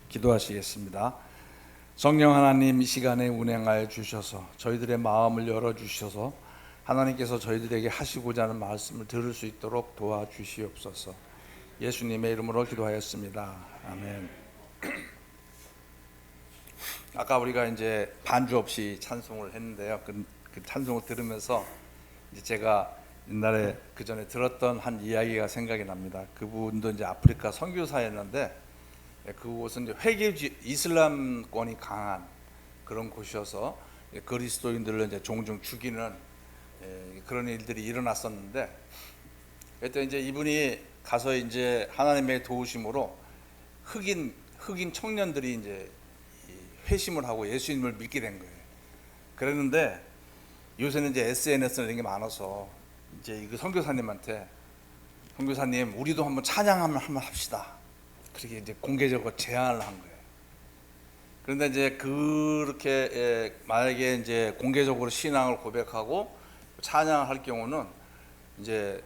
기도하시겠습니다. 성령 하나님, 이 시간에 운행하여 주셔서 저희들의 마음을 열어주셔서 하나님께서 저희들에게 하시고자 하는 말씀을 들을 수 있도록 도와주시옵소서. 예수님의 이름으로 기도하였습니다. 아멘. 아까 우리가 이제 반주 없이 찬송을 했는데요. 그 찬송을 들으면서 이제 제가 옛날에 그 전에 들었던 한 이야기가 생각이 납니다. 그분도 이제 아프리카 선교사였는데 그곳은 이제 회개주의 이슬람권이 강한 그런 곳이어서 그리스도인들을 이제 종종 죽이는 그런 일들이 일어났었는데, 그때 이제 이분이 가서 이제 하나님의 도우심으로 흑인 청년들이 이제 회심을 하고 예수님을 믿게 된 거예요. 그랬는데 요새는 이제 SNS 이런 게 많아서 이제 그 선교사님한테, 선교사님 우리도 한번 찬양하면 한번 합시다, 그렇게 이제 공개적으로 제안을 한 거예요. 그런데 이제 그렇게 만약에 이제 공개적으로 신앙을 고백하고 찬양을 할 경우는 이제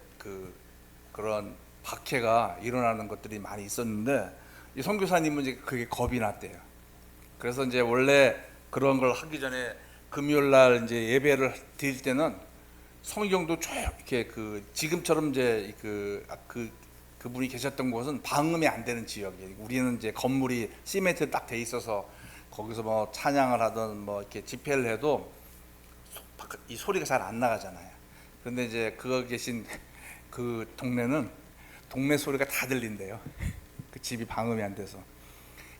그런 박해가 일어나는 것들이 많이 있었는데, 이 선교사님은 이제 그게 겁이 났대요. 그래서 이제 원래 그런 걸 하기 전에 금요일 날 이제 예배를 드릴 때는 성경도 쭉 이렇게 지금처럼 이제 그분이 계셨던 곳은 방음이 안 되는 지역이에요. 우리는 이제 건물이 시멘트 딱 돼 있어서 거기서 뭐 찬양을 하든 뭐 이렇게 집회를 해도 이 소리가 잘 안 나가잖아요. 그런데 이제 그거 계신 그 동네는 동네 소리가 다 들린대요. 그 집이 방음이 안 돼서.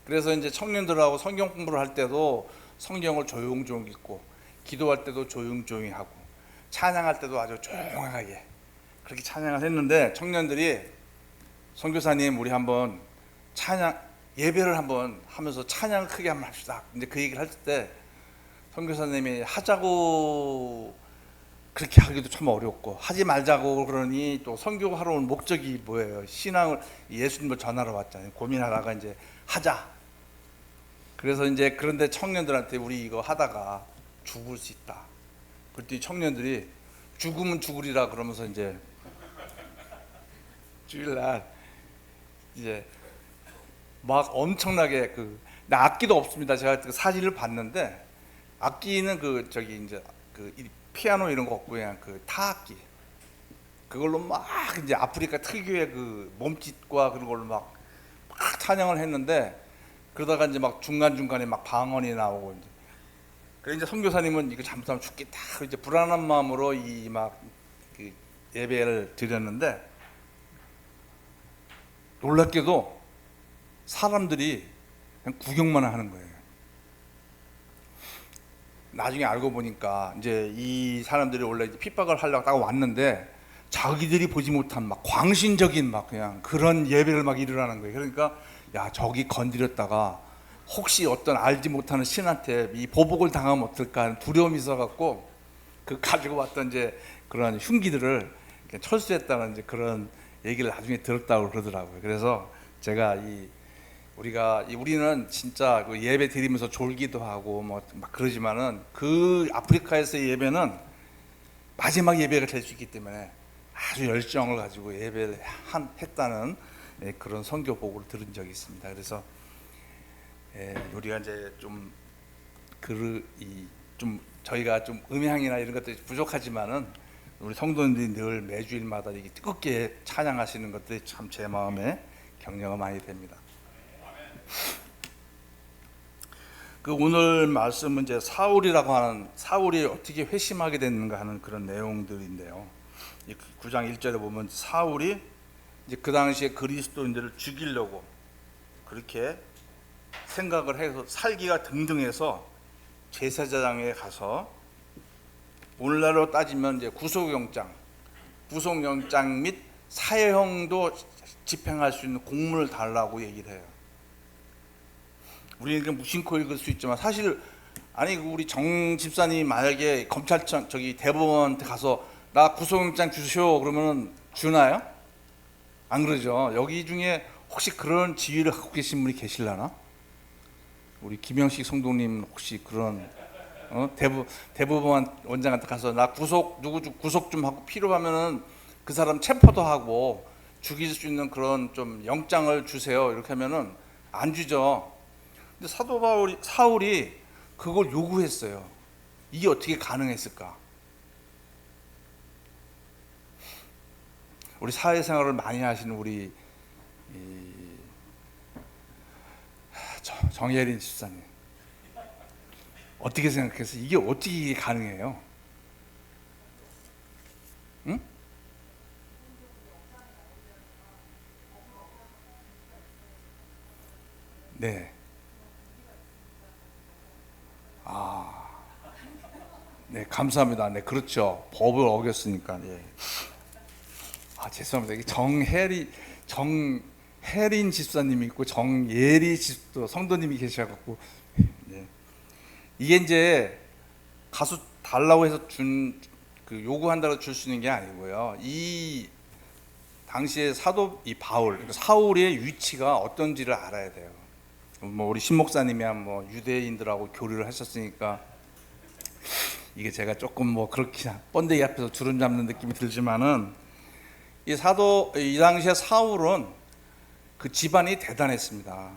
그래서 이제 청년들하고 성경 공부를 할 때도 성경을 조용조용 읽고, 기도할 때도 조용조용히 하고, 찬양할 때도 아주 조용하게 그렇게 찬양을 했는데, 청년들이 선교사님 우리 한번 찬양 예배를 한번 하면서 찬양 크게 한번 합시다, 이제 그 얘기를 할 때 선교사님이 하자고 그렇게 하기도 참 어렵고, 하지 말자고 그러니 또 선교하러 온 목적이 뭐예요? 신앙을 예수님을 전하러 왔잖아요. 고민하다가 이제 하자. 그래서 이제 그런데 청년들한테 우리 이거 하다가 죽을 수 있다. 그랬더니 청년들이 죽으면 죽으리라 그러면서 이제 주일날 이제 막 엄청나게 나 악기도 없습니다. 제가 그 사진을 봤는데 악기는 이제 피아노 이런 거 없고 그냥 타악기, 그걸로 막 이제 아프리카 특유의 몸짓과 그런 걸로 막 찬양을 했는데, 그러다가 이제 막 중간중간에 막 방언이 나오고, 이제 그래서 이제 선교사님은 이거 잘못하면 죽겠다 이제 불안한 마음으로 예배를 드렸는데, 놀랍게도 사람들이 그냥 구경만 하는 거예요. 나중에 알고 보니까 이제 이 사람들이 원래 핍박을 하려고 딱 왔는데 자기들이 보지 못한 막 광신적인 막 그냥 그런 예배를 막 일어나는 거예요. 그러니까 야, 저기 건드렸다가 혹시 어떤 알지 못하는 신한테 이 보복을 당하면 어떨까 하는 두려움이 있어갖고 가지고 왔던 이제 그런 흉기들을 철수했다는 이제 그런 얘기를 나중에 들었다고 그러더라고요. 그래서 제가 우리는 진짜 예배 드리면서 졸기도 하고 뭐 막 그러지만은 그 아프리카에서의 예배는 마지막 예배가 될 수 있기 때문에 아주 열정을 가지고 예배를 했다는 그런 선교 보고를 들은 적이 있습니다. 그래서 우리가 이제 좀 저희가 좀 음향이나 이런 것들이 부족하지만은 우리 성도님들이 늘 매주일마다 이렇게 뜨겁게 찬양하시는 것들이 참 제 마음에 격려가 많이 됩니다. 오늘 말씀은 이제 사울이라고 하는, 사울이 어떻게 회심하게 됐는가 하는 그런 내용들인데요. 9장 1절에 보면 사울이 이제 그 당시에 그리스도인들을 죽이려고 그렇게 생각을 해서 살기가 등등해서 제사장에 가서, 오늘날로 따지면 이제 구속영장 및 사형도 집행할 수 있는 공문을 달라고 얘기를 해요. 우리는 무심코 읽을 수 있지만 사실 우리 정 집사님이 만약에 검찰청 대법원한테 가서 나 구속영장 주시오 그러면 주나요? 안 그러죠. 여기 중에 혹시 그런 지위를 갖고 계신 분이 계실라나? 우리 김영식 성도님 혹시 그런 대법원 원장한테 가서 나 구속 좀 하고 필요하면은 그 사람 체포도 하고 죽일 수 있는 그런 좀 영장을 주세요 이렇게 하면은 안 주죠. 근데 사울이 그걸 요구했어요. 이게 어떻게 가능했을까? 우리 사회생활을 많이 하시는 우리 정예린 집사님, 어떻게 생각해서 이게 어떻게 이게 가능해요? 응? 네. 네, 감사합니다. 네, 그렇죠. 법을 어겼으니까. 예. 죄송합니다. 이게 정혜린 집사님이 있고 정예리 집도 성도님이 계셔갖고, 네. 이게 이제 가수 달라고 해서 그 요구한다고 줄 수 있는 게 아니고요. 이 당시에 이 바울, 그러니까 사울의 위치가 어떤지를 알아야 돼요. 뭐 우리 신 목사님이야 뭐 유대인들하고 교류를 하셨으니까 이게 제가 조금 뭐 그렇게 번데기 앞에서 주름 잡는 느낌이 들지만은 이 당시에 사울은 그 집안이 대단했습니다.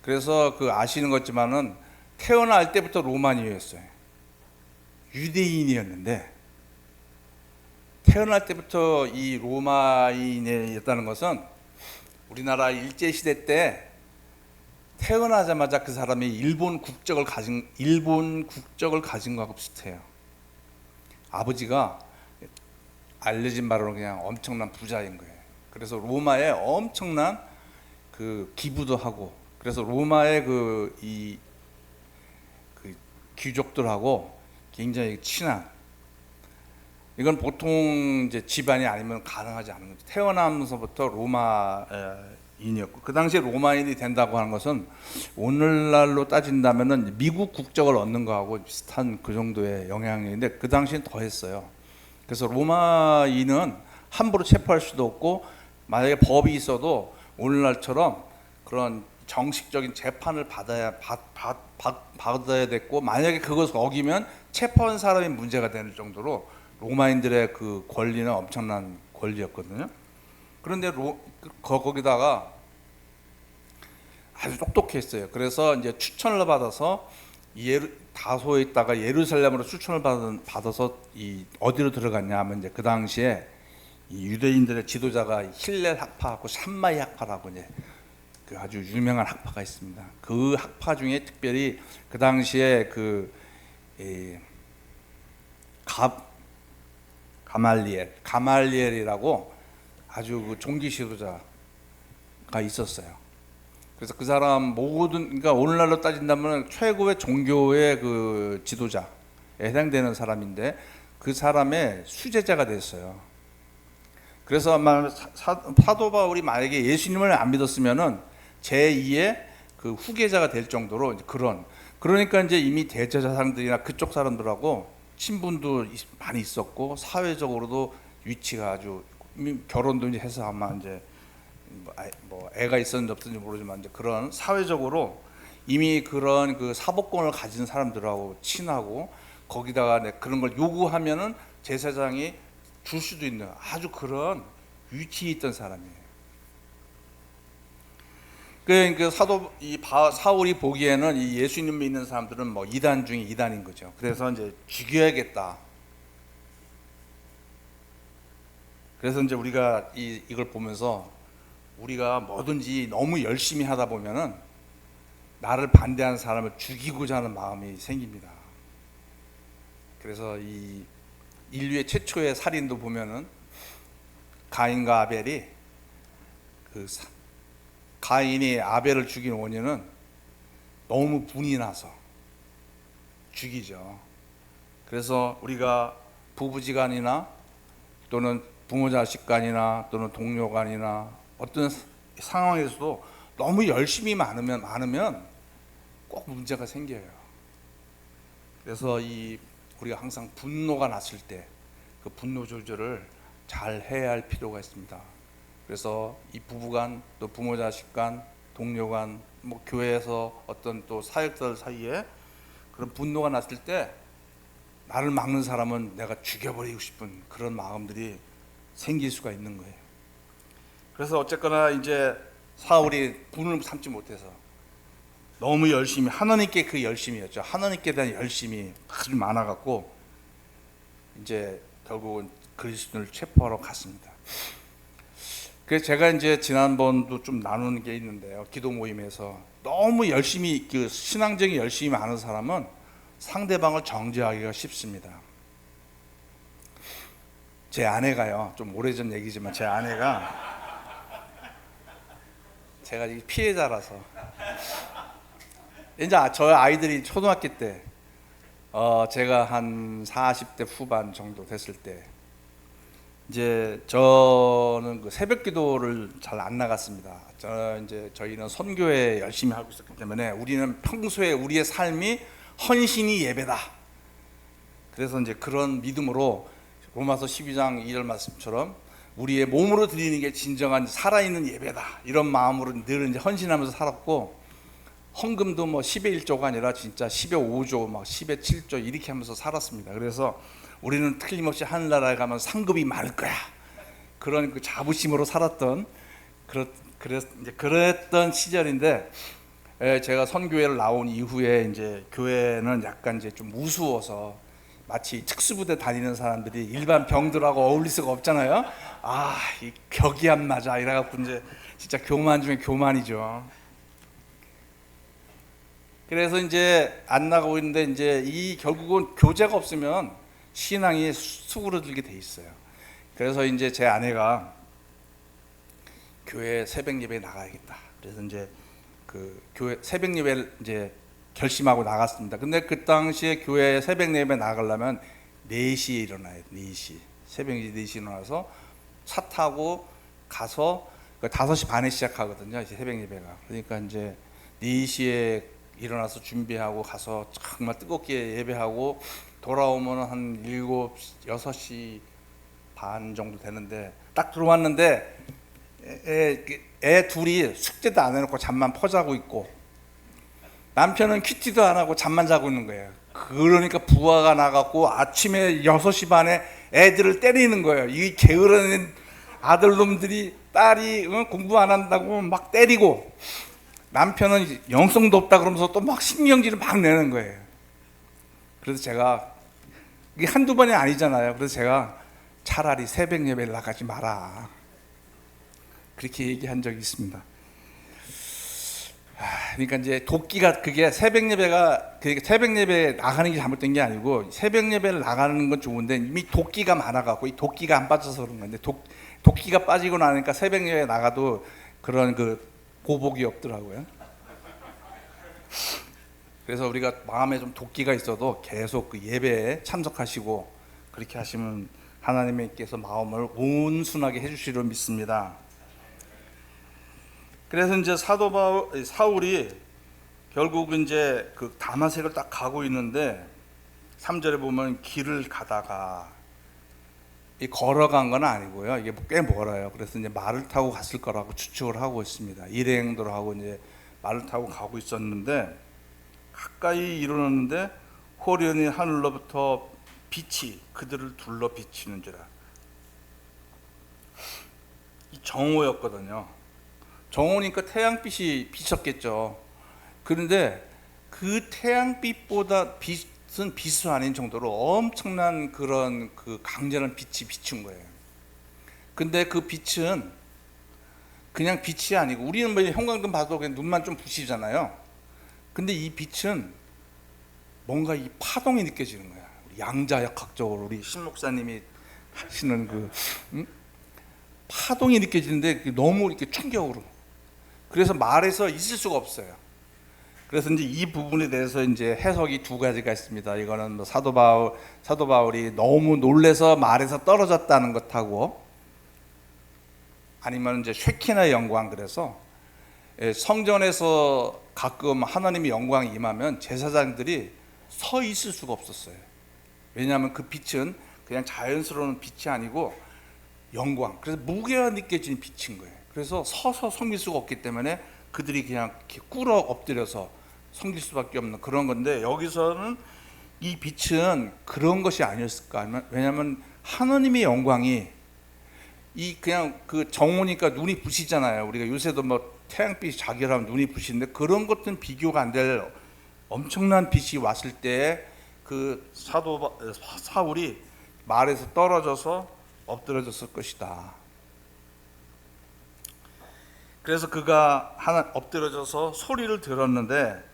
그래서 그 아시는 것지만은 태어날 때부터 로마니였어요. 유대인이었는데 태어날 때부터 이 로마인이었다는 것은 우리나라 일제 시대 때 태어나자마자 그 사람이 일본 국적을 가진 거하고 비슷해요. 아버지가 알려진 바로는 그냥 엄청난 부자인 거예요. 그래서 로마에 엄청난 그 기부도 하고, 그래서 로마의 그 귀족들하고 굉장히 친한, 이건 보통 이제 집안이 아니면 가능하지 않은 거죠. 태어나면서부터 로마인이었고, 그 당시에 로마인이 된다고 하는 것은 오늘날로 따진다면은 미국 국적을 얻는 거하고 비슷한 그 정도의 영향인데 그 당시엔 더 했어요. 그래서 로마인은 함부로 체포할 수도 없고, 만약에 법이 있어도 오늘날처럼 그런 정식적인 재판을 받아야 됐고, 만약에 그것을 어기면 체포한 사람이 문제가 되는 정도로 로마인들의 그 권리는 엄청난 권리였거든요. 그런데 거기다가 아주 똑똑했어요. 그래서 이제 추천을 받아서 다소에 있다가 예루살렘으로 추천을 받아서 어디로 들어갔냐 하면 이제 그 당시에 이 유대인들의 지도자가 힐렐 학파하고 샴마이 학파라고 이제 그 아주 유명한 학파가 있습니다. 그 학파 중에 특별히 그 당시에 가말리엘이라고 아주 그 종기 지도자가 있었어요. 그래서 그 사람 그러니까 오늘날로 따진다면 최고의 종교의 그 지도자에 해당되는 사람인데 그 사람의 수제자가 됐어요. 그래서 아마 사도 바울이 만약에 예수님을 안 믿었으면은 제2의 그 후계자가 될 정도로 그러니까 이제 이미 대제사 사람들이나 그쪽 사람들하고 친분도 많이 있었고, 사회적으로도 위치가 아주, 결혼도 이제 해서 아마 이제 뭐 애가 있었는지 없었는지 모르지만 이제 그런 사회적으로 이미 그런 그 사법권을 가진 사람들하고 친하고, 거기다가 그런 걸 요구하면은 제사장이 줄 수도 있는 아주 그런 위치에 있던 사람이에요. 그 사울이 보기에는 이 예수님 믿는 사람들은 뭐 이단 중에 이단인 거죠. 그래서 이제 죽여야겠다. 그래서 이제 우리가 이걸 보면서 우리가 뭐든지 너무 열심히 하다 보면은 나를 반대하는 사람을 죽이고자 하는 마음이 생깁니다. 그래서 이 인류의 최초의 살인도 보면은 가인과 아벨이 가인이 아벨을 죽인 원인은 너무 분이 나서 죽이죠. 그래서 우리가 부부지간이나 또는 부모 자식간이나 또는 동료 간이나 어떤 상황에서도 너무 열심히 많으면 꼭 문제가 생겨요. 그래서 우리가 항상 분노가 났을 때 그 분노 조절을 잘 해야 할 필요가 있습니다. 그래서 이 부부간, 또 부모 자식간, 동료간, 뭐 교회에서 어떤 또 사역자들 사이에 그런 분노가 났을 때 나를 막는 사람은 내가 죽여버리고 싶은 그런 마음들이 생길 수가 있는 거예요. 그래서 어쨌거나 이제 사울이 분을 참지 못해서 너무 열심히 하나님께 그 열심이었죠. 하나님께 대한 열심이 아주 많아갖고 이제 결국은 그리스도를 체포하러 갔습니다. 그래서 제가 이제 지난번도 좀 나누는 게 있는데요. 기도 모임에서 너무 열심히 그 신앙적인 열심이 많은 사람은 상대방을 정죄하기가 쉽습니다. 제 아내가요, 좀 오래전 얘기지만 제 아내가 제가 피해자라서 이제 저희 아이들이 초등학교 때 제가 한 40대 후반 정도 됐을 때 이제 저는 그 새벽 기도를 잘 안 나갔습니다. 저희는 선교에 열심히 하고 있었기 때문에 우리는 평소에 우리의 삶이 헌신이 예배다. 그래서 이제 그런 믿음으로 로마서 12장 2절 말씀처럼 우리의 몸으로 드리는 게 진정한 살아있는 예배다. 이런 마음으로 늘 이제 헌신하면서 살았고, 헌금도 뭐 10의 1조가 아니라 진짜 10의 5조, 막 10의 7조 이렇게 하면서 살았습니다. 그래서 우리는 틀림없이 하늘나라에 가면 상급이 많을 거야. 그런 그 자부심으로 살았던 그랬던 시절인데, 제가 선교회를 나온 이후에 이제 교회는 약간 이제 좀 우스워서 마치 특수부대 다니는 사람들이 일반 병들하고 어울릴 수가 없잖아요. 이 격이 안 맞아 이래갖고 이제 진짜 교만 중에 교만이죠. 그래서 이제 안 나가고 있는데 이제 이 결국은 교제가 없으면 신앙이 수그러들게 돼 있어요. 그래서 이제 제 아내가 교회 새벽 예배에 나가야겠다. 그래서 이제 그 교회 새벽 예배를 이제 결심하고 나갔습니다. 근데 그 당시에 교회 새벽 예배 나가려면 4시에 일어나요. 4시. 새벽 4시에 일어나서 차 타고 가서 5시 반에 시작하거든요. 이제 새벽 예배가. 그러니까 이제 4시에 일어나서 준비하고 가서 정말 뜨겁게 예배하고 돌아오면 한 6시 반 정도 되는데 딱 들어왔는데 애 둘이 숙제도 안 해놓고 잠만 퍼자고 있고 남편은 큐티도 안 하고 잠만 자고 있는 거예요. 그러니까 부하가 나갔고 아침에 6시 반에 애들을 때리는 거예요. 이 게으른 아들놈들이 딸이 공부 안 한다고 막 때리고, 남편은 영성도 없다 그러면서 또 막 신경질을 막 내는 거예요. 그래서 제가 이게 한두 번이 아니잖아요. 그래서 제가 차라리 새벽 예배를 나가지 마라 그렇게 얘기한 적이 있습니다. 그러니까 이제 도끼가 그게 새벽 예배가 새벽 예배 나가는 게 잘못된 게 아니고 새벽 예배를 나가는 건 좋은데 이미 도끼가 많아갖고 이 도끼가 안 빠져서 그런 건데 도끼가 빠지고 나니까 새벽 예배 나가도 그런 그 보복이 없더라고요. 그래서 우리가 마음에 좀 도끼가 있어도 계속 그 예배에 참석하시고 그렇게 하시면 하나님께서 마음을 온순하게 해주시리라 믿습니다. 그래서 이제 사울이 결국 이제 그 다마색을 딱 가고 있는데 3절에 보면 길을 가다가 걸어간 건 아니고요. 이게 꽤 멀어요. 그래서 이제 말을 타고 갔을 거라고 추측을 하고 있습니다. 일행들 하고 이제 말을 타고 가고 있었는데 가까이 이르렀는데 호련히 하늘로부터 빛이 그들을 둘러 비치는지라. 이 정오였거든요. 정오니까 태양빛이 비쳤겠죠. 그런데 그 태양빛보다 빛은 빛이 아닌 정도로 엄청난 그런 그 강렬한 빛이 비춘 거예요. 근데 그 빛은 그냥 빛이 아니고 우리는 뭐 형광등 봐도 그냥 눈만 좀 부시잖아요. 근데 이 빛은 뭔가 이 파동이 느껴지는 거야. 우리 양자역학적으로 우리 신 목사님이 하시는 그 파동이 느껴지는데 너무 이렇게 충격으로. 그래서 말해서 있을 수가 없어요. 그래서 이제 이 부분에 대해서 이제 해석이 두 가지가 있습니다. 이거는 뭐 사도 바울이 너무 놀래서 말에서 떨어졌다는 것하고, 아니면 이제 쉐키나의 영광, 그래서 성전에서 가끔 하나님의 영광이 임하면 제사장들이 서 있을 수가 없었어요. 왜냐하면 그 빛은 그냥 자연스러운 빛이 아니고 영광, 그래서 무게가 느껴지는 빛인 거예요. 그래서 서서 섬길 수가 없기 때문에 그들이 그냥 이렇게 꿇어 엎드려서 섬길 수밖에 없는 그런 건데, 여기서는 이 빛은 그런 것이 아니었을까. 왜냐하면 하나님의 영광이 이 그냥 그 정오니까 눈이 부시잖아요. 우리가 요새도 뭐 태양빛이 자결하면 눈이 부시는데 그런 것들은 비교가 안 될 엄청난 빛이 왔을 때 그 사울이 말에서 떨어져서 엎드려졌을 것이다. 그래서 그가 하나 엎드려져서 소리를 들었는데,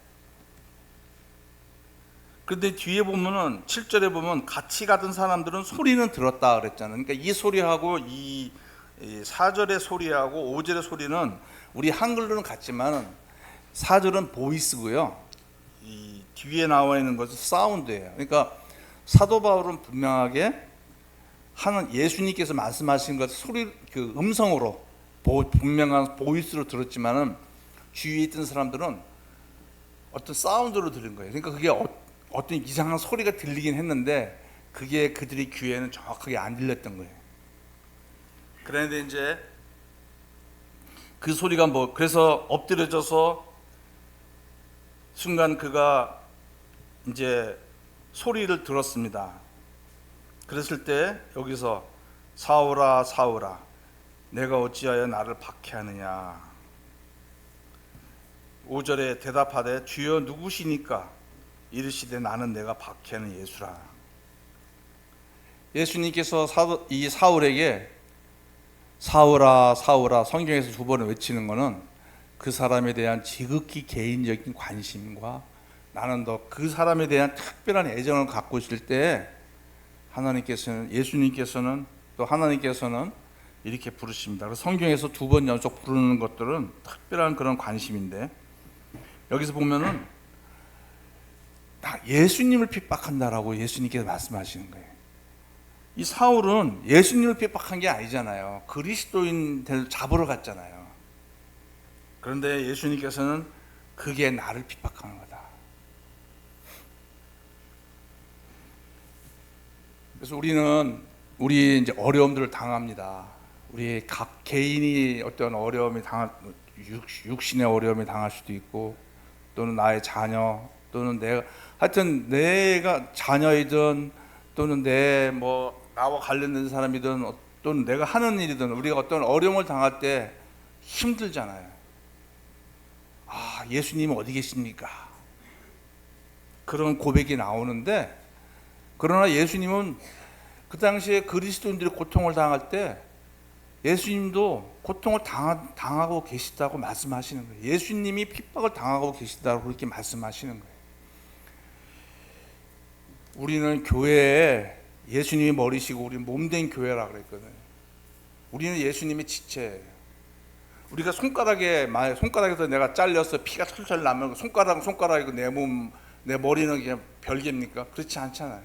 근데 뒤에 보면은 7절에 보면 같이 가던 사람들은 소리는 들었다 그랬잖아요. 그러니까 이 소리하고 이 4절의 소리하고 5절의 소리는 우리 한글로는 같지만 4절은 보이스고요. 이 뒤에 나와 있는 것은 사운드예요. 그러니까 사도 바울은 분명하게 하는 예수님께서 말씀하신 것 소리 그 음성으로 분명한 보이스로 들었지만은 주위에 있던 사람들은 어떤 사운드로 들은 거예요. 그러니까 그게 어떤 이상한 소리가 들리긴 했는데 그게 그들의 귀에는 정확하게 안 들렸던 거예요. 그런데 이제 그 소리가 그래서 엎드려져서 순간 그가 이제 소리를 들었습니다. 그랬을 때 여기서 사울아 사울아 내가 어찌하여 나를 박해하느냐. 5절에 대답하되 주여 누구시니까 이르시되 나는 내가 박해하는 예수라. 예수님께서 이 사울에게 사울아 사울아 성경에서 2번을 외치는 것은 그 사람에 대한 지극히 개인적인 관심과 나는 더 그 사람에 대한 특별한 애정을 갖고 있을 때 하나님께서는 예수님께서는 또 하나님께서는 이렇게 부르십니다. 그래서 성경에서 2번 연속 부르는 것들은 특별한 그런 관심인데 여기서 보면은 예수님을 핍박한다라고 예수님께서 말씀하시는 거예요. 이 사울은 예수님을 핍박한 게 아니잖아요. 그리스도인들 잡으러 갔잖아요. 그런데 예수님께서는 그게 나를 핍박하는 거다. 그래서 우리 이제 어려움들을 당합니다. 우리 각 개인이 어떤 어려움이 육신의 어려움이 당할 수도 있고 또는 나의 자녀 또는 내가 자녀이든 또는 나와 관련된 사람이든 또는 내가 하는 일이든 우리가 어떤 어려움을 당할 때 힘들잖아요. 예수님은 어디 계십니까? 그런 고백이 나오는데 그러나 예수님은 그 당시에 그리스도인들이 고통을 당할 때 예수님도 고통을 당하고 계시다고 말씀하시는 거예요. 예수님이 핍박을 당하고 계시다고 그렇게 말씀하시는 거예요. 우리는 교회에 예수님이 머리시고 우리는 몸된 교회라 그랬거든요. 우리는 예수님의 지체예요. 우리가 손가락에서 내가 잘려서 피가 철철 나면 손가락이고 내 머리는 그냥 별개입니까? 그렇지 않잖아요.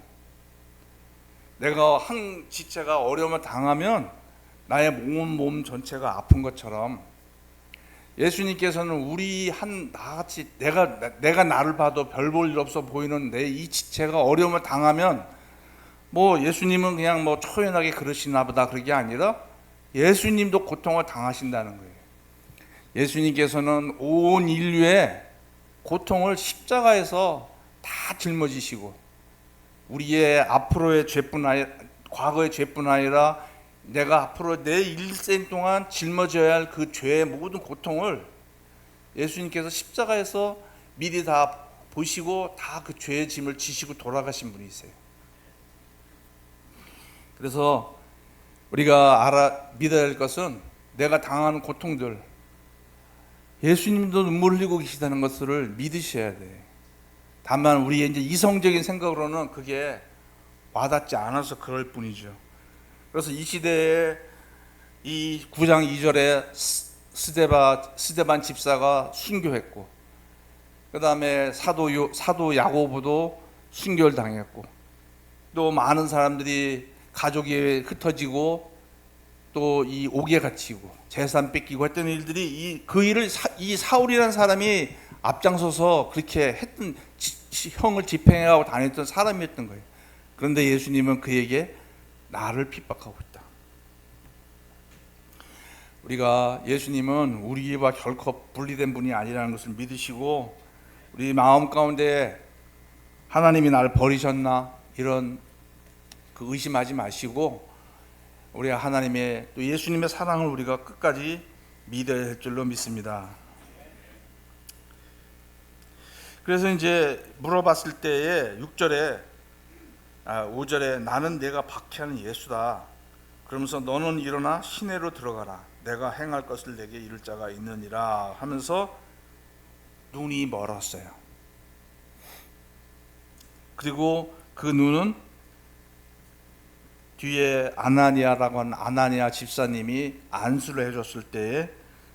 내가 한 지체가 어려움을 당하면 나의 몸 전체가 아픈 것처럼 예수님께서는 나같이 내가 나를 봐도 별 볼 일 없어 보이는 내 이 지체가 어려움을 당하면 예수님은 그냥 초연하게 그러시나 보다 그게 아니라 예수님도 고통을 당하신다는 거예요. 예수님께서는 온 인류의 고통을 십자가에서 다 짊어지시고 우리의 앞으로의 죄뿐 아니라 과거의 죄뿐 아니라 내가 앞으로 내 일생 동안 짊어져야 할 그 죄의 모든 고통을 예수님께서 십자가에서 미리 다 보시고 다 그 죄의 짐을 지시고 돌아가신 분이세요. 그래서 우리가 믿어야 할 것은 내가 당하는 고통들 예수님도 눈물 흘리고 계시다는 것을 믿으셔야 돼. 다만 우리의 이제 이성적인 생각으로는 그게 와닿지 않아서 그럴 뿐이죠. 그래서 이 시대에 이 9장 2절에 스데반 집사가 순교했고 그 다음에 사도 야고보도 순교를 당했고 또 많은 사람들이 가족이 흩어지고 또 이 옥에 갇히고 재산 뺏기고 했던 일들이 그 일을 이 사울이라는 사람이 앞장서서 그렇게 했던 형을 집행하고 다녔던 사람이었던 거예요. 그런데 예수님은 그에게 나를 핍박하고 있다. 우리가 예수님은 우리와 결코 분리된 분이 아니라는 것을 믿으시고 우리 마음 가운데 하나님이 나를 버리셨나 이런 의심하지 마시고 우리가 하나님의 또 예수님의 사랑을 우리가 끝까지 믿어야 할 줄로 믿습니다. 그래서 이제 물어봤을 때에 5절에 나는 내가 박해하는 예수다. 그러면서 너는 일어나 시내로 들어가라. 내가 행할 것을 내게 이룰 자가 있느니라 하면서 눈이 멀었어요. 그리고 그 눈은 뒤에 아나니아라고 하는 아나니아 집사님이 안수를 해줬을 때에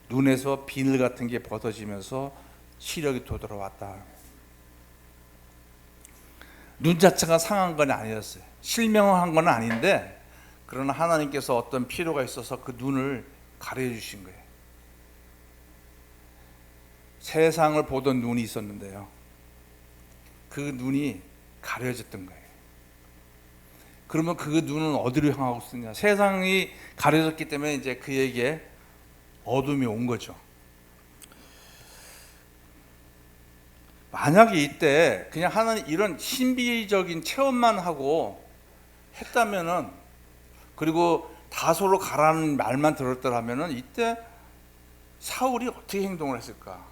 눈에서 비늘 같은 게 벗어지면서 시력이 되돌아왔다. 눈 자체가 상한 건 아니었어요. 실명한 건 아닌데, 그러나 하나님께서 어떤 필요가 있어서 그 눈을 가려주신 거예요. 세상을 보던 눈이 있었는데요, 그 눈이 가려졌던 거예요. 그러면 그 눈은 어디로 향하고 있느냐? 세상이 가려졌기 때문에 이제 그에게 어둠이 온 거죠. 만약에 이때 그냥 하나님 이런 신비적인 체험만 하고 했다면은, 그리고 다소로 가라는 말만 들었더라면은 이때 사울이 어떻게 행동을 했을까?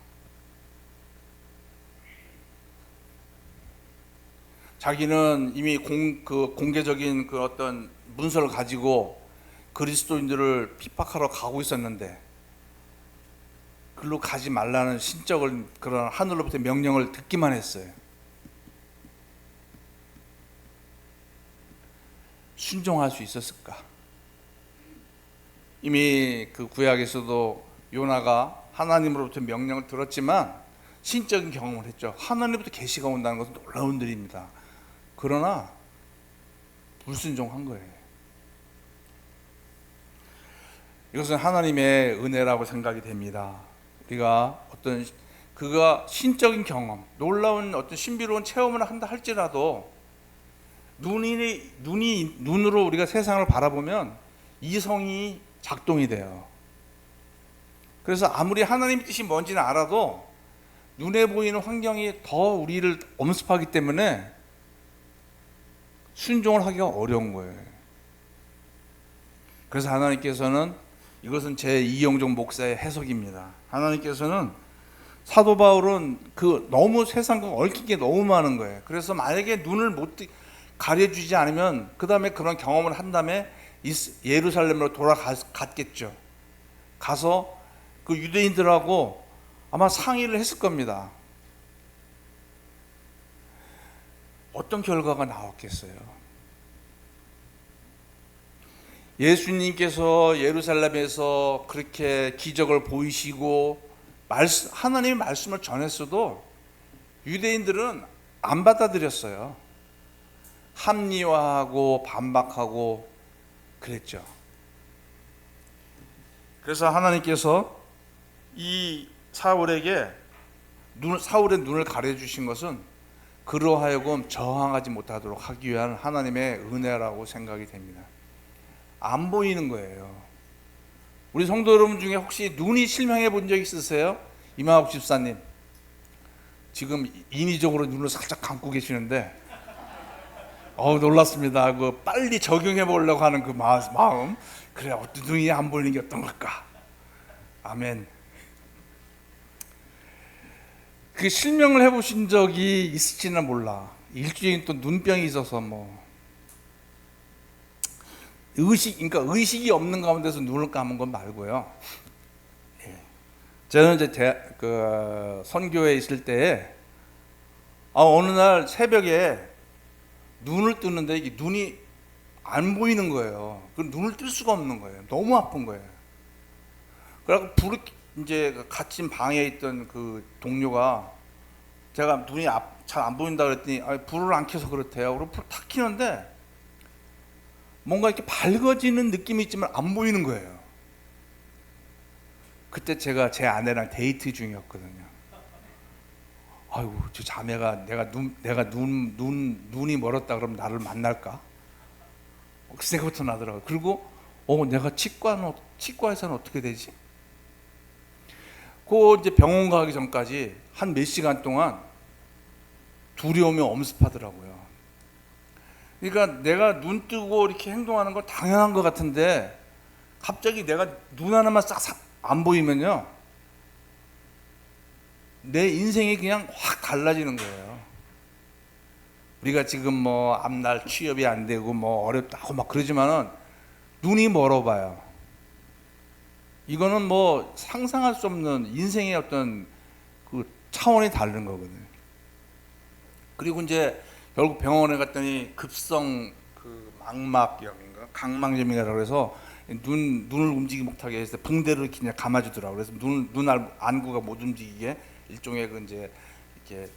자기는 이미 공개적인 그 어떤 문서를 가지고 그리스도인들을 핍박하러 가고 있었는데, 글로 가지 말라는 신적을 그런 하늘로부터 명령을 듣기만 했어요. 순종할 수 있었을까? 이미 그 구약에서도 요나가 하나님으로부터 명령을 들었지만 신적인 경험을 했죠. 하나님부터 계시가 온다는 것은 놀라운 일입니다. 그러나 불순종한 거예요. 이것은 하나님의 은혜라고 생각이 됩니다. 우리가 어떤 그가 신적인 경험, 놀라운 어떤 신비로운 체험을 한다 할지라도 눈으로 우리가 세상을 바라보면 이성이 작동이 돼요. 그래서 아무리 하나님의 뜻이 뭔지는 알아도 눈에 보이는 환경이 더 우리를 엄습하기 때문에 순종을 하기가 어려운 거예요. 그래서 하나님께서는, 이것은 제 이영종 목사의 해석입니다. 하나님께서는 사도 바울은 너무 세상과 얽힌 게 너무 많은 거예요. 그래서 만약에 눈을 못 가려주지 않으면 그 다음에 그런 경험을 한 다음에 예루살렘으로 돌아갔겠죠. 가서 그 유대인들하고 아마 상의를 했을 겁니다. 어떤 결과가 나왔겠어요? 예수님께서 예루살렘에서 그렇게 기적을 보이시고 하나님의 말씀을 전했어도 유대인들은 안 받아들였어요. 합리화하고 반박하고 그랬죠. 그래서 하나님께서 이 사울의 눈을 가려주신 것은 그로 하여금 저항하지 못하도록 하기 위한 하나님의 은혜라고 생각이 됩니다. 안 보이는 거예요. 우리 성도 여러분 중에 혹시 눈이 실명해 본 적 있으세요? 이만옥 집사님 지금 인위적으로 눈을 살짝 감고 계시는데 놀랐습니다. 빨리 적용해 보려고 하는 그 마음. 그래, 어떤 눈이 안 보이는 게 어떤 걸까? 아멘. 그 실명을 해보신 적이 있을지는 몰라. 일주일 또 눈병이 있어서 그러니까 의식이 없는 가운데서 눈을 감은 건 말고요. 저는 이제 선교에 있을 때에 어느 날 새벽에 눈을 뜨는데 이게 눈이 안 보이는 거예요. 그 눈을 뜰 수가 없는 거예요. 너무 아픈 거예요. 그래서 이제 같이 방에 있던 그 동료가, 제가 눈이 잘 안 보인다 그랬더니 불을 안 켜서 그렇대요. 그리고 불 탁 켜는데 뭔가 이렇게 밝아지는 느낌이 있지만 안 보이는 거예요. 그때 제가 제 아내랑 데이트 중이었거든요. 아이고, 저 자매가 눈이 멀었다 그러면 나를 만날까? 그 생각부터 나더라고요. 그리고 내가 치과에서는 어떻게 되지? 이제 병원 가기 전까지 한 몇 시간 동안 두려움이 엄습하더라고요. 그러니까 내가 눈 뜨고 이렇게 행동하는 건 당연한 것 같은데 갑자기 내가 눈 하나만 싹 안 보이면요, 내 인생이 그냥 확 달라지는 거예요. 우리가 지금 뭐 앞날 취업이 안 되고 뭐 어렵다고 막 그러지만은 눈이 멀어봐요. 이거는 뭐 상상할 수 없는 인생의 어떤 그 차원이 다른 거거든요. 그리고 이제 결국 병원에 갔더니 급성 그 망막염인가 각막염이라고 해서 눈을 움직이지 못하게 해서 붕대를 그냥 감아주더라고. 그래서 눈 안구가 못 움직이게 일종의 그 이제 이렇게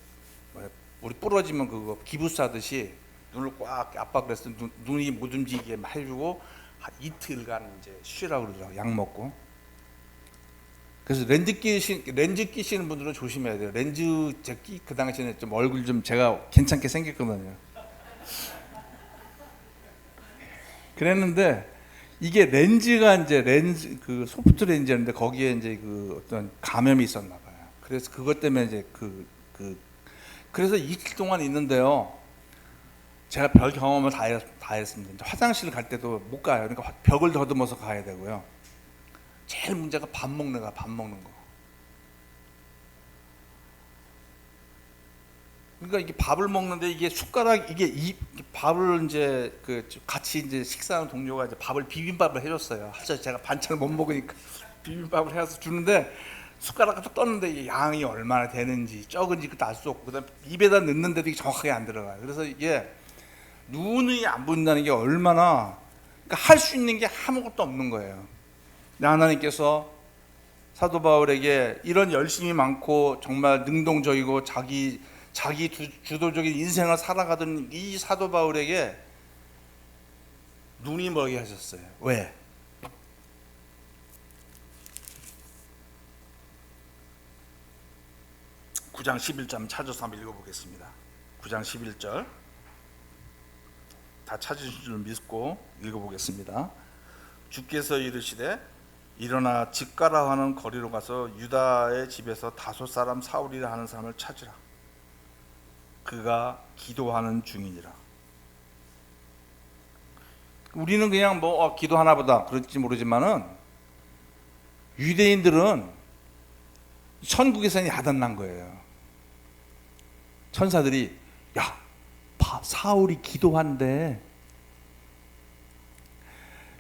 우리 부러지면 그거 기부 싸듯이 눈을 꽉 압박을 해서 눈이 못 움직이게 해주고 한 이틀간 이제 쉬라고 그러더라고, 약 먹고. 그래서 렌즈 끼시는 분들은 조심해야 돼요. 렌즈 그 당시에는 좀 얼굴 좀 제가 괜찮게 생겼거든요. 그랬는데 이게 렌즈가 이제 그 소프트 렌즈였는데 거기에 이제 그 어떤 감염이 있었나 봐요. 그래서 그것 때문에 이제 그래서 이틀 동안 있는데요. 제가 별 경험을 다 했습니다. 이제 화장실 갈 때도 못 가요. 그러니까 벽을 더듬어서 가야 되고요. 제일 문제가 밥 먹는 거. 그러니까 이게 밥을 먹는데 이게 숟가락 밥을 이제 그 같이 이제 식사하는 동료가 이제 비빔밥을 해줬어요. 사실 제가 반찬을 못 먹으니까 비빔밥을 해서 주는데 숟가락을 떴는데 이게 양이 얼마나 되는지 적은지 그것도 알 수 없고 그다음 입에다 넣는데도 이게 정확하게 안 들어가요. 그래서 이게 눈이 안 보인다는 게 얼마나 그러니까 할 수 있는 게 아무것도 없는 거예요. 하나님께서 사도 바울에게 이런 열심이 많고 정말 능동적이고 자기 주도적인 인생을 살아가던 이 사도 바울에게 눈이 멀게 하셨어요. 왜? (9장 11절) 찾아서 한번 읽어보겠습니다. 9장 11절 다 찾으실 줄 믿고 읽어보겠습니다. 주께서 이르시되 일어나 집가라 하는 거리로 가서 유다의 집에서 다소 사람 사울이라 하는 사람을 찾으라. 그가 기도하는 중이니라. 우리는 그냥 뭐 기도하나 보다 그럴지 모르지만은 유대인들은 천국에서는 야단난 거예요. 천사들이 야, 사울이 기도한대.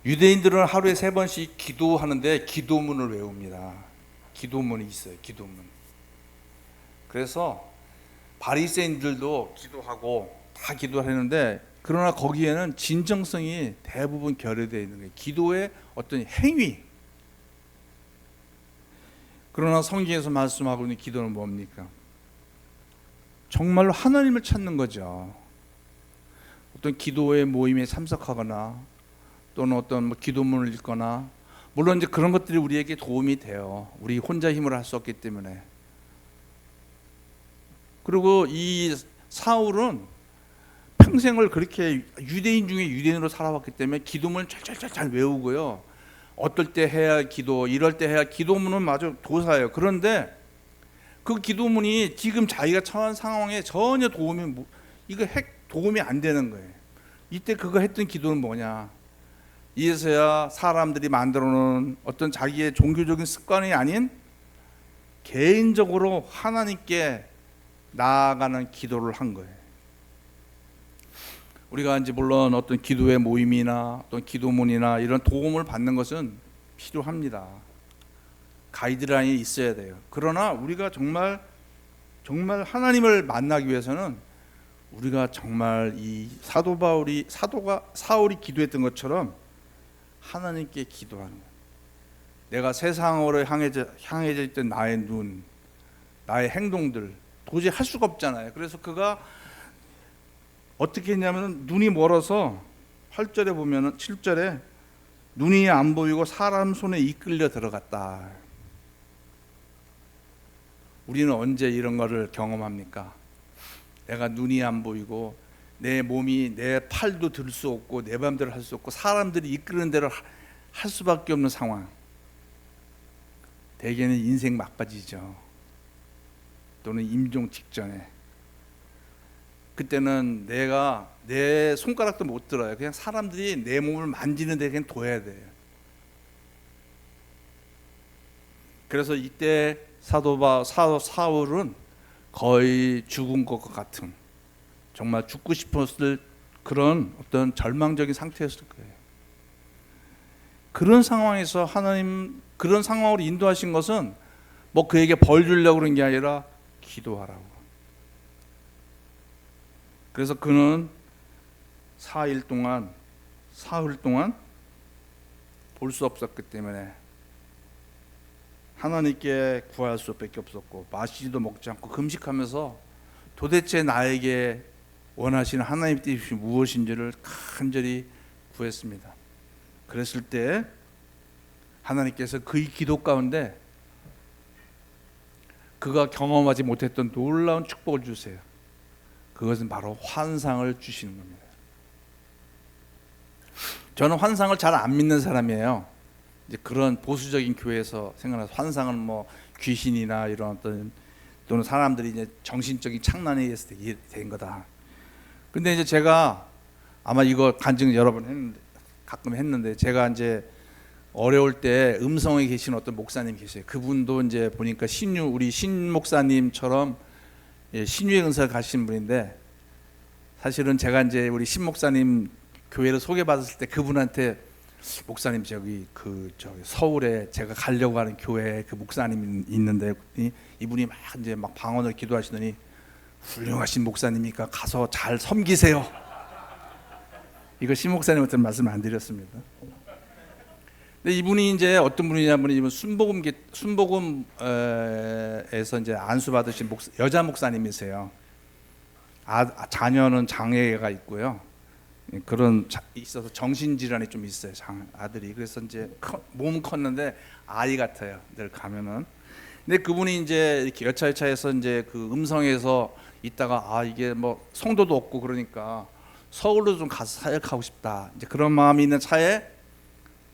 유대인들은 하루에 3번씩 기도하는데 기도문을 외웁니다. 기도문이 있어요. 기도문. 그래서 바리새인들도 기도하고 다 기도하는데 그러나 거기에는 진정성이 대부분 결여되어 있는 거예요. 기도의 어떤 행위. 그러나 성경에서 말씀하고 있는 기도는 뭡니까? 정말로 하나님을 찾는 거죠. 어떤 기도의 모임에 참석하거나 또는 어떤 뭐 기도문을 읽거나 물론 이제 그런 것들이 우리에게 도움이 돼요. 우리 혼자 힘으로 할 수 없기 때문에. 그리고 이 사울은 평생을 그렇게 유대인 중에 유대인으로 살아왔기 때문에 기도문을 잘 외우고요. 어떨 때 해야 기도, 이럴 때 해야 기도문은 마저 도사예요. 그런데 그 기도문이 지금 자기가 처한 상황에 전혀 도움이 안 되는 거예요. 이때 그거 했던 기도는 뭐냐? 이제서야 사람들이 만들어 놓은 어떤 자기의 종교적인 습관이 아닌 개인적으로 하나님께 나아가는 기도를 한 거예요. 우리가 이제 물론 어떤 기도의 모임이나 어떤 기도문이나 이런 도움을 받는 것은 필요합니다. 가이드라인이 있어야 돼요. 그러나 우리가 정말 하나님을 만나기 위해서는 우리가 정말 이 사울이 기도했던 것처럼 하나님께 기도하는 거예요. 내가 세상으로 향해져 있던 나의 눈, 나의 행동들 도저히 할 수가 없잖아요. 그래서 그가 어떻게 했냐면 눈이 멀어서 8절에 보면은 7절에 눈이 안 보이고 사람 손에 이끌려 들어갔다. 우리는 언제 이런 거를 경험합니까? 내가 눈이 안 보이고 내 몸이 내 팔도 들 수 없고 내 맘대로 할 수 없고 사람들이 이끄는 대로 할 수밖에 없는 상황. 대개는 인생 막바지죠. 또는 임종 직전에 그때는 내가 내 손가락도 못 들어요. 그냥 사람들이 내 몸을 만지는데 그냥 둬야 돼요. 그래서 이때 사울은 거의 죽은 것과 같은, 정말 죽고 싶었을 그런 어떤 절망적인 상태였을 거예요. 그런 상황에서 하나님 그런 상황으로 인도하신 것은 뭐 그에게 벌 주려고 그런 게 아니라 기도하라고. 그래서 그는 사흘 동안 볼 수 없었기 때문에 하나님께 구할 수밖에 없었고, 마시지도 먹지 않고 금식하면서 도대체 나에게 원하시는 하나님의 뜻이 무엇인지를 간절히 구했습니다. 그랬을 때 하나님께서 그의 기도 가운데 그가 경험하지 못했던 놀라운 축복을 주세요. 그것은 바로 환상을 주시는 겁니다. 저는 환상을 잘 안 믿는 사람이에요. 이제 그런 보수적인 교회에서 생각나서 환상은 뭐 귀신이나 이런 어떤, 또는 사람들이 이제 정신적인 착란에 의해서 된 거다. 근데 이제 제가 아마 이거 간증 여러 번 했는데, 가끔 했는데, 제가 이제 어려울 때 음성에 계신 어떤 목사님 계세요. 그분도 이제 보니까 우리 신 목사님처럼 신유의 은사를 가신 분인데, 사실은 제가 이제 우리 신 목사님 교회를 소개받았을 때 그분한테, 목사님 저기 서울에 제가 가려고 하는 교회에 그 목사님이 있는데 이분이 막 방언을 기도하시더니 훌륭하신 목사님이니까 가서 잘 섬기세요. 이거 신 목사님한테 말씀 안 드렸습니다. 근데 이분이 이제 어떤 분이냐면, 이분 순복음에서 이제 안수 받으신 여자 목사님이세요. 자녀는 장애가 있고요. 그런 있어서 정신질환이 좀 있어요, 아들이. 그래서 이제 몸은 컸는데 아이 같아요, 늘 가면은. 근데 그분이 이제 이렇게 여차여차해서 이제 그 음성에서 있다가 이게 뭐 성도도 없고 그러니까 서울로 좀 가서 사역하고 싶다, 이제 그런 마음이 있는 차에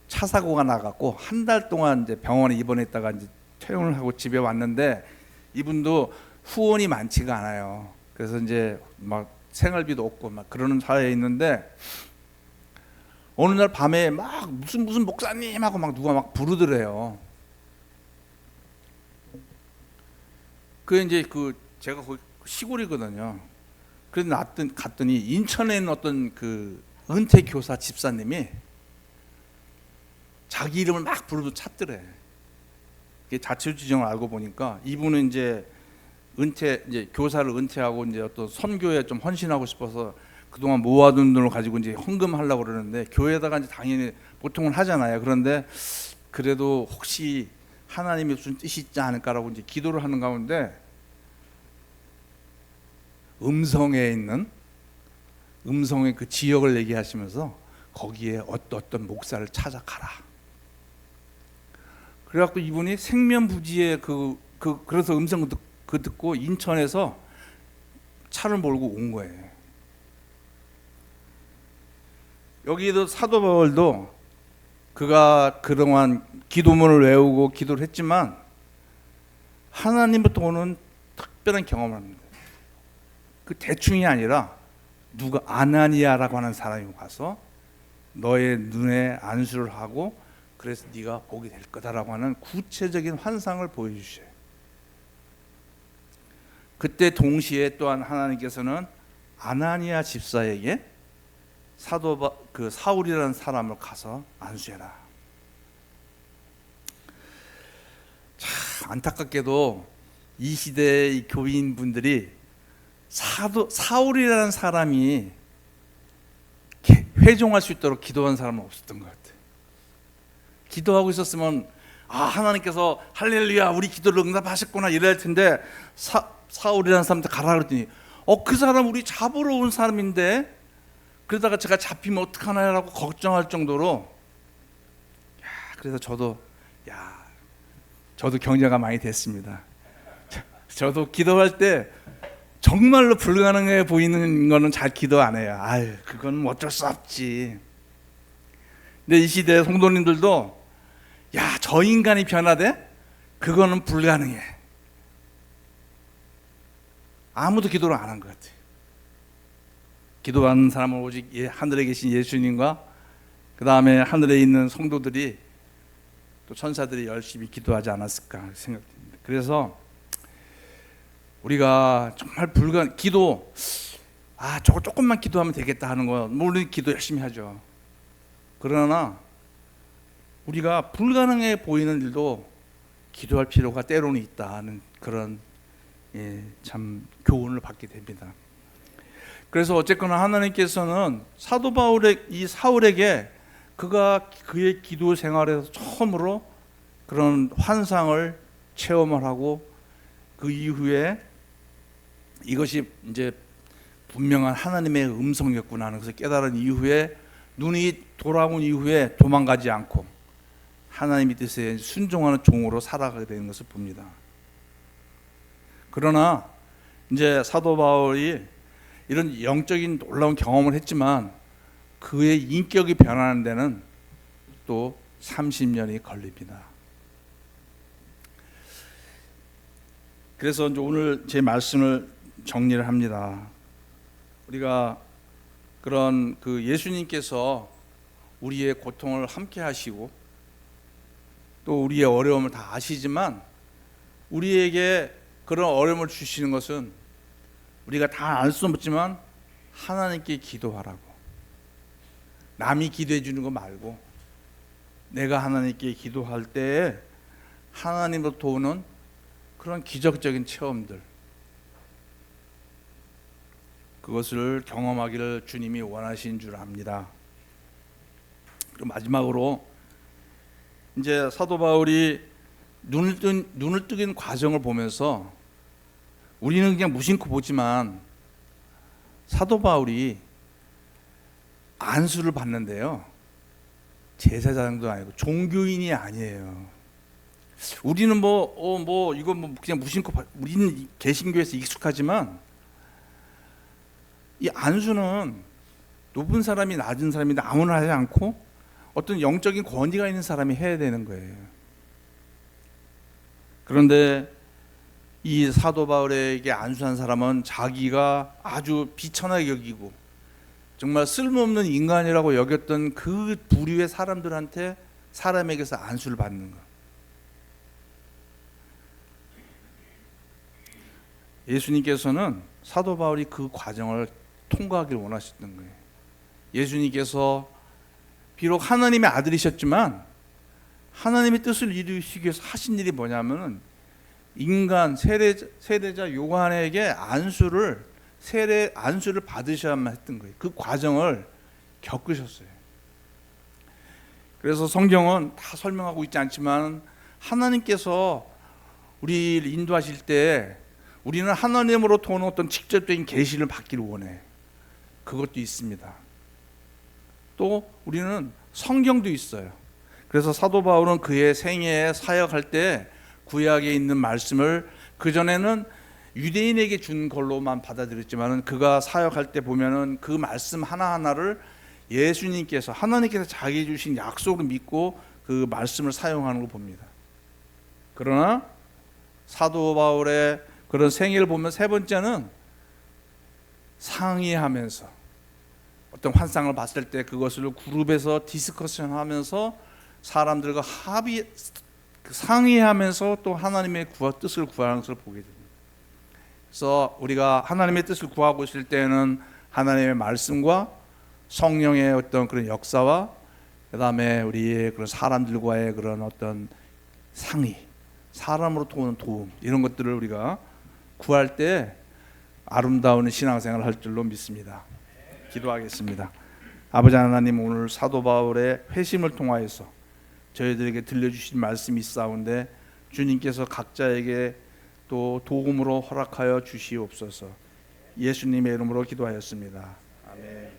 차 사고가 나갖고 한 달 동안 이제 병원에 입원했다가 이제 퇴원을 하고 집에 왔는데, 이분도 후원이 많지가 않아요. 그래서 이제 막 생활비도 없고 막 그러는 사회에 있는데, 어느 날 밤에 막 무슨 목사님 하고 막 누가 막 부르더래요. 이제 제가 거기 시골이거든요. 그래서 갔더니 인천에 있는 어떤 그 은퇴 교사 집사님이 자기 이름을 막 부르도 찾더래. 자초지종을 알고 보니까 이분은 이제 교사를 은퇴하고 이제 어떤 선교에 좀 헌신하고 싶어서 그동안 모아둔 돈을 가지고 이제 헌금하려고 그러는데, 교회에다가 이제 당연히 보통은 하잖아요. 그런데 그래도 혹시 하나님이 무슨 뜻이 있지 않을까라고 이제 기도를 하는 가운데, 음성의 그 지역을 얘기하시면서 거기에 어떤 목사를 찾아가라. 그래갖고 이분이 생면부지에 그래서 음성 듣고 인천에서 차를 몰고 온 거예요. 여기도 사도 바울도 그가 그동안 기도문을 외우고 기도를 했지만 하나님부터 오는 특별한 경험을 합니다. 그 대충이 아니라 누가 아나니아라고 하는 사람이 와서 너의 눈에 안수를 하고 그래서 네가 보게 될 거다라고 하는 구체적인 환상을 보여주셔요. 그때 동시에 또한 하나님께서는 아나니아 집사에게 사울이라는 사람을 가서 안수해라. 참 안타깝게도 이 시대의 교인분들이 사울이라는 사람이 회종할 수 있도록 기도한 사람은 없었던 것 같아요. 기도하고 있었으면 하나님께서 할렐루야 우리 기도를 응답하셨구나 이럴 텐데, 사울이라는 사람한테 가라 그랬더니 그 사람 우리 잡으러 온 사람인데 그러다가 제가 잡히면 어떡하나라고 걱정할 정도로, 그래서 저도 격려가 많이 됐습니다. 저도 기도할 때 정말로 불가능해 보이는 거는 잘 기도 안 해요. 그건 어쩔 수 없지. 근데 이 시대 성도님들도 저 인간이 변화돼? 그거는 불가능해. 아무도 기도를 안 한 것 같아요. 기도하는 사람은 오직 하늘에 계신 예수님과 그 다음에 하늘에 있는 성도들이 또 천사들이 열심히 기도하지 않았을까 생각됩니다. 그래서 우리가 정말 기도 저거 조금만 기도하면 되겠다 하는 거 물론 기도 열심히 하죠. 그러나 우리가 불가능해 보이는 일도 기도할 필요가 때로는 있다 하는 그런 참 교훈을 받게 됩니다. 그래서 어쨌거나 하나님께서는 사도 바울의 이 사울에게 그의 기도 생활에서 처음으로 그런 환상을 체험을 하고 그 이후에 이것이 이제 분명한 하나님의 음성이었구나 하는 것을 깨달은 이후에 눈이 돌아온 이후에 도망가지 않고 하나님의 뜻에 순종하는 종으로 살아가게 되는 것을 봅니다. 그러나 이제 사도 바울이 이런 영적인 놀라운 경험을 했지만 그의 인격이 변하는 데는 또 30년이 걸립니다. 그래서 이제 오늘 제 말씀을 정리를 합니다. 우리가 그런 예수님께서 우리의 고통을 함께 하시고 또 우리의 어려움을 다 아시지만 우리에게 그런 어려움을 주시는 것은 우리가 다 알 수 없지만 하나님께 기도하라고. 남이 기도해 주는 거 말고 내가 하나님께 기도할 때에 하나님으로부터 오는 그런 기적적인 체험들, 그것을 경험하기를 주님이 원하신 줄 압니다. 그리고 마지막으로 이제 사도 바울이 눈을 뜨긴 과정을 보면서 우리는 그냥 무심코 보지만 사도 바울이 안수를 받는데요, 제사장도 아니고 종교인이 아니에요. 우리는 이거 그냥 무심코 우리는 개신교에서 익숙하지만 이 안수는 높은 사람이 낮은 사람이 아무나 하지 않고 어떤 영적인 권위가 있는 사람이 해야 되는 거예요. 그런데 이 사도 바울에게 안수한 사람은 자기가 아주 비천하게 여기고 정말 쓸모없는 인간이라고 여겼던 그 부류의 사람에게서 안수를 받는 것. 예수님께서는 사도 바울이 그 과정을 통과하기를 원하셨던 거예요. 예수님께서 비록 하나님의 아들이셨지만 하나님의 뜻을 이루시기 위해서 하신 일이 뭐냐면 인간 세례자 요한에게 안수를 받으셔야만 했던 거예요. 그 과정을 겪으셨어요. 그래서 성경은 다 설명하고 있지 않지만 하나님께서 우리를 인도하실 때 우리는 하나님으로부터 오는 어떤 직접적인 계시를 받기를 원해. 그것도 있습니다. 또 우리는 성경도 있어요. 그래서 사도 바울은 그의 생애에 사역할 때 구약에 있는 말씀을 그전에는 유대인에게 준 걸로만 받아들였지만 그가 사역할 때 보면은 그 말씀 하나하나를 하나님께서 자기 주신 약속을 믿고 그 말씀을 사용하는 걸 봅니다. 그러나 사도 바울의 그런 생애를 보면 세 번째는 상의하면서 어떤 환상을 봤을 때 그것을 그룹에서 디스커션하면서 사람들과 상의하면서 또 하나님의 뜻을 구하는 것을 보게 됩니다. 그래서 우리가 하나님의 뜻을 구하고 있을 때는 하나님의 말씀과 성령의 어떤 그런 역사와 그 다음에 우리의 그런 사람들과의 그런 어떤 상의, 사람으로부터 오는 도움, 이런 것들을 우리가 구할 때 아름다운 신앙생활을 할 줄로 믿습니다. 기도하겠습니다. 아버지 하나님, 오늘 사도 바울의 회심을 통하여서 저희들에게 들려주신 말씀이 있사온데 주님께서 각자에게 또 도움으로 허락하여 주시옵소서. 예수님의 이름으로 기도하였습니다. 아멘.